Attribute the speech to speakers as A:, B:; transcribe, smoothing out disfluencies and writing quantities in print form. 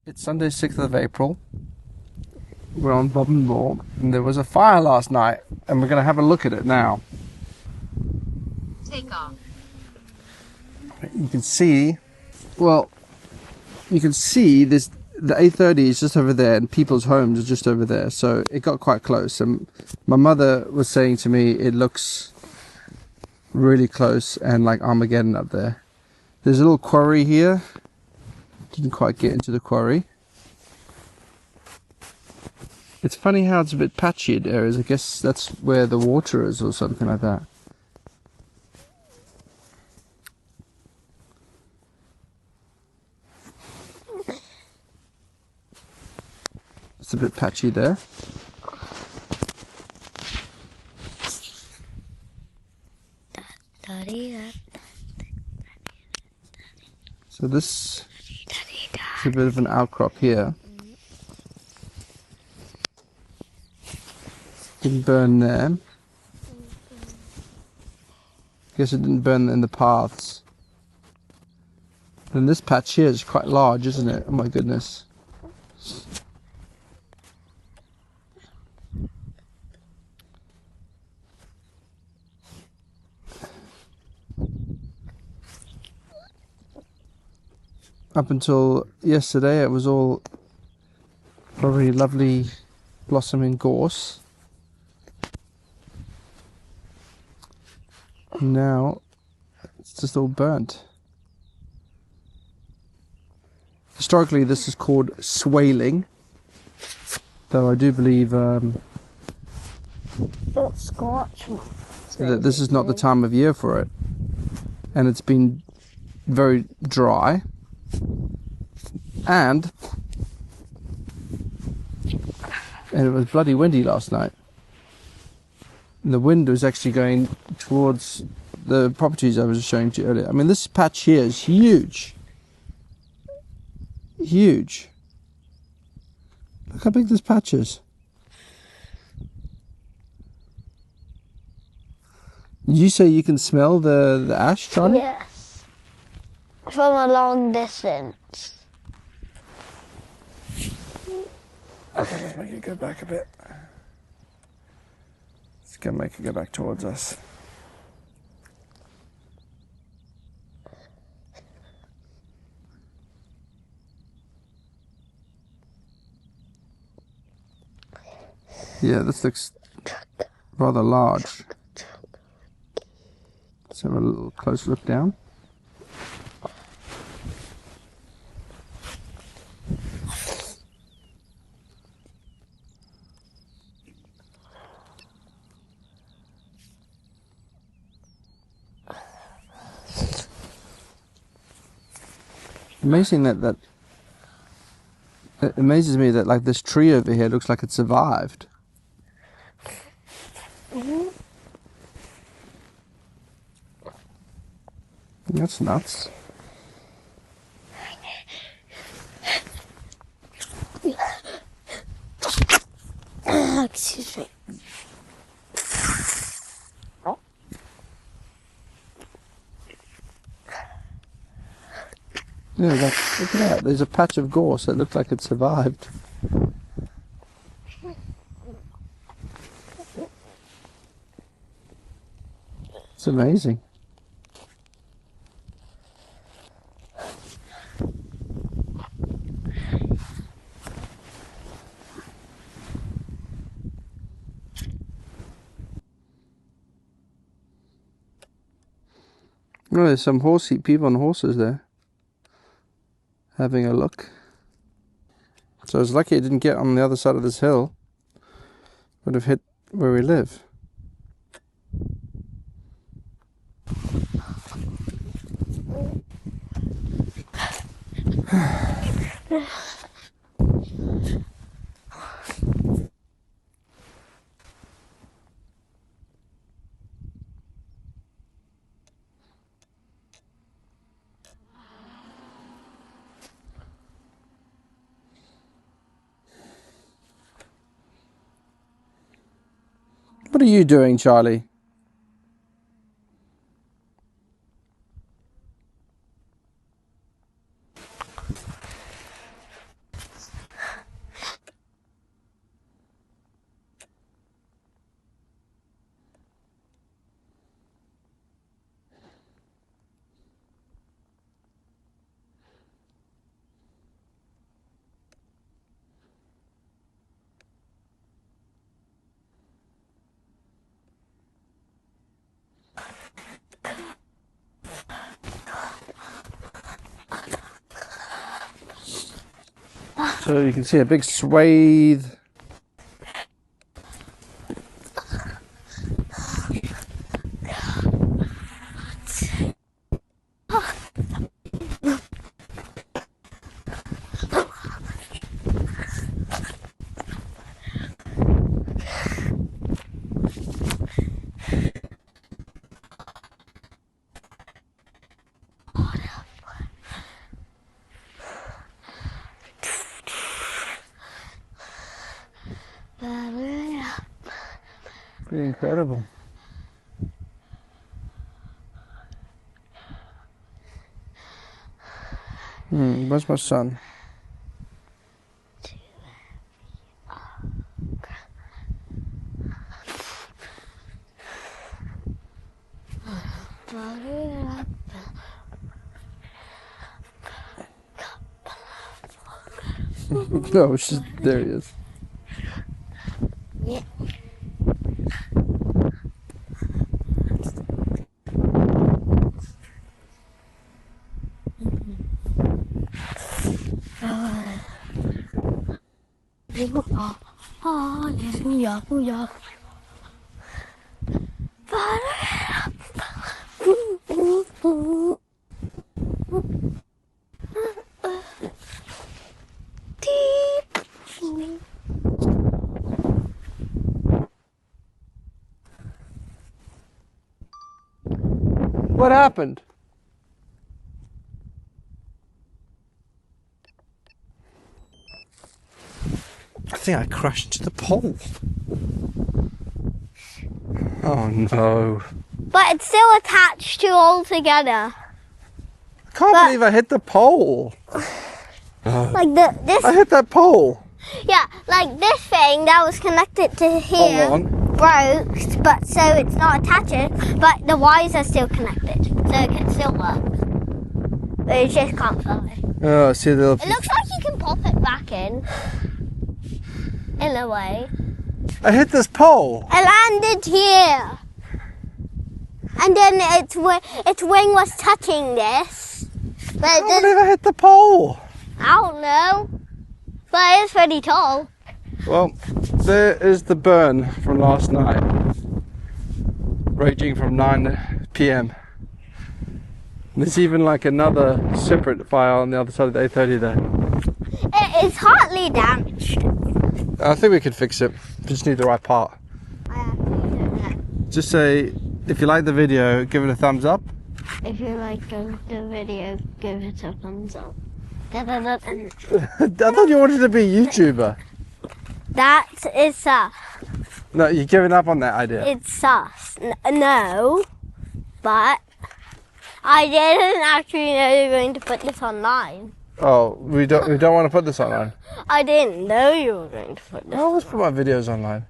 A: It's Sunday, 6th of April. We're on Bodmin Moor, and there was a fire last night, and we're going to have a look at it now.
B: Take off.
A: You can see, well, you can see this. The A30 is just over there, and people's homes are just over there, so it got quite close. And my mother was saying to me, it looks really close and like Armageddon up there. There's a little quarry here. Didn't quite get into the quarry. It's funny how it's a bit patchy in areas. I guess that's where the water is or something like that. It's a bit patchy there. So this is a bit of an outcrop here. Didn't burn there. Guess it didn't burn in the paths. And this patch here is quite large, isn't it? Oh my goodness. Up until yesterday it was all probably lovely blossoming gorse. Now it's just all burnt. Historically this is called swaling, though I do believe that this is not the time of year for it, and it's been very dry, and it was bloody windy last night. And the wind was actually going towards the properties I was showing you earlier. I mean, this patch here is huge. Huge. Look how big this patch is. Did you say you can smell the ash, Charlie?
C: Yes. From a long distance.
A: Okay, let's make it go back a bit. Let's go make it go back towards us. Yeah, this looks rather large. Let's have a little close look down. Amazing that it amazes me that like this tree over here looks like it survived.
C: Mm-hmm.
A: That's nuts.
C: Excuse me.
A: Yeah, look at that. There's a patch of gorse that looked like it survived. It's amazing. Oh, there's some people on horses there, having a look. So I was lucky it didn't get on the other side of this hill. Would have hit where we live. What are you doing, Charlie? So you can see a big swathe. Pretty incredible. Where's my son? No, it's just, there he is.
C: Yeah. Hallelujah.
A: What happened? I think I crashed into the pole. Oh no.
C: But it's still attached to all together.
A: I can't believe I hit the pole.
C: Like this.
A: I hit that pole.
C: Yeah, like this thing that was connected to here
A: Hold on.
C: broke, but so it's not attaching, but the wires are still connected, so it can still work. But it just can't fly.
A: Oh, see the little.
C: It looks like you can pop it back in a way.
A: I hit this pole.
C: I landed here, and then its wing was touching this. But
A: I can't believe I hit the pole.
C: I don't know, but it's pretty tall.
A: Well, there is the burn from last night, raging from 9 p.m. There's even like another separate fire on the other side of the A30 there.
C: It's hardly damaged.
A: I think we could fix it. We just need the right part.
C: I actually don't know.
A: Just say, if you like the video, give it a thumbs up.
C: If you like the video, give it a thumbs up.
A: I thought you wanted to be a YouTuber.
C: That is sus.
A: No, you're giving up on that idea.
C: It's sus. No, but I didn't actually know you were going to put this online.
A: Oh, we don't want to put this online.
C: I didn't know you were going to put this.
A: I always put my videos online.